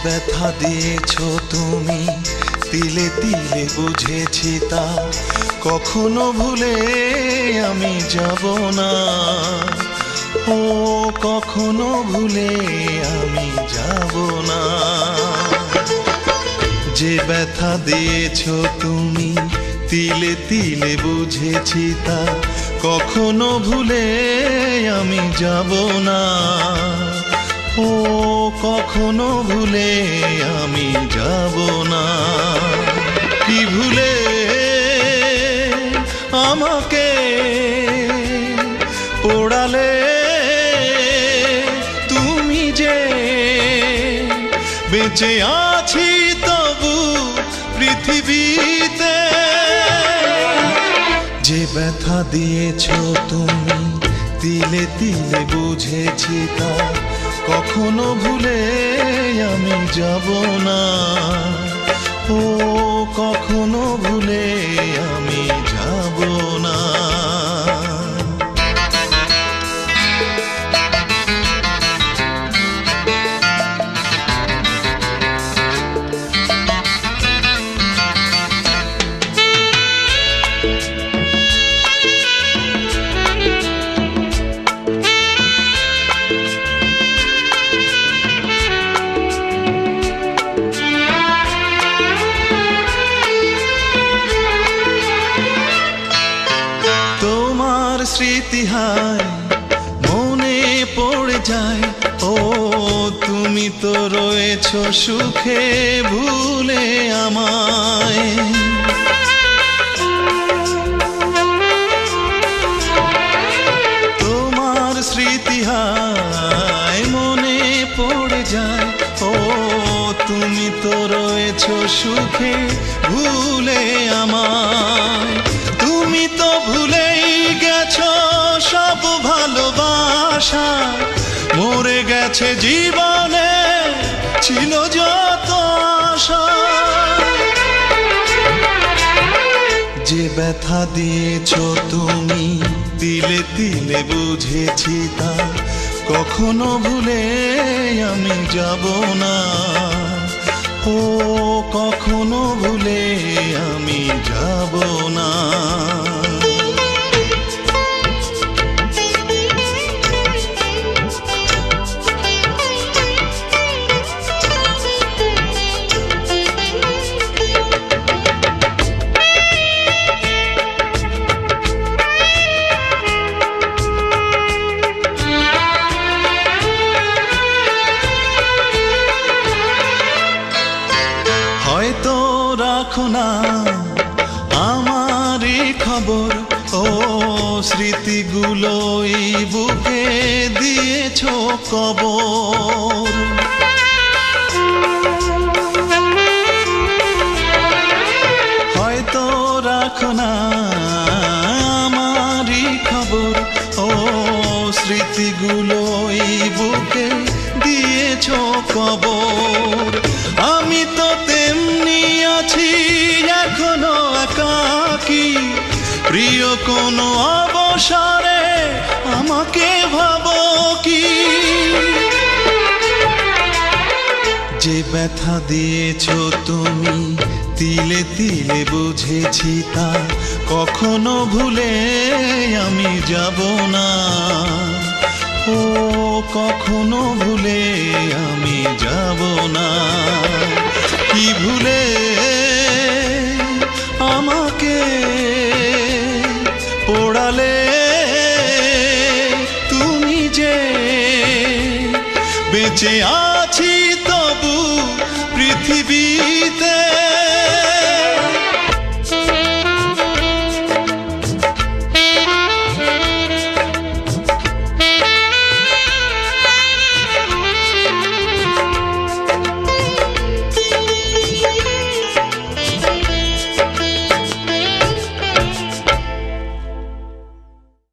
ব্যথা দিয়েছ তুমি তিলে তিলে বুঝেছি তা কখনো ভুলে আমি যাব না। ও কখনো ভুলে আমি যাব না। যে ব্যথা দিয়েছ তুমি তিলে তিলে বুঝেছি তা কখনো ভুলে আমি যাব না। ও কখনো ভুলে আমি যাব না। কি ভুলে আমাকে পোড়ালে তুমি যে বেঁচে আছি তবু পৃথিবীতে। যে ব্যথা দিয়েছ তুমি তিলে তিলে বুঝেছি তা কখনো ভুলে আমি যাব না। ও কখনো ভুলে আমি যাব না। স্মৃতি হায় মনে পড়ে যায়। ও তুমি তো রয়েছ সুখে ভুলে আমায়। তোমার স্মৃতি হায় মনে পড়ে যায়। ও তুমি তো রয়েছ সুখে ভুলে আমায়। তুমি তো ভুলেই গেছো সব ভালোবাসা, মরে গেছে জীবনে ছিল যত আশা। যে ব্যথা দিয়েছ তুমি তিলে তিলে বুঝেছি তা কখনো ভুলে আমি যাব না। ও কখনো ভুলে আমি যাব না। হয়তো রাখো না আমারই খবর, ও স্মৃতিগুলোই বুকে দিয়েছ কবর। হয়তো রাখো না আমারই খবর, ও স্মৃতিগুলোই বুকে দিয়েছ কবর। আমি তো তেমনি আছি এখনো একাকী, প্রিয় কোনো অবসরে আমাকে ভাবো কি। যে ব্যথা দিয়েছ তুমি তিলে তিলে বুঝেছি তা কখনো ভুলে আমি যাব না। ও কখনো ভুলে আমি যাব না। কি ভুলে আমাকে পোড়ালে তুমি যে বেঁচে আছি তবু পৃথিবীতে।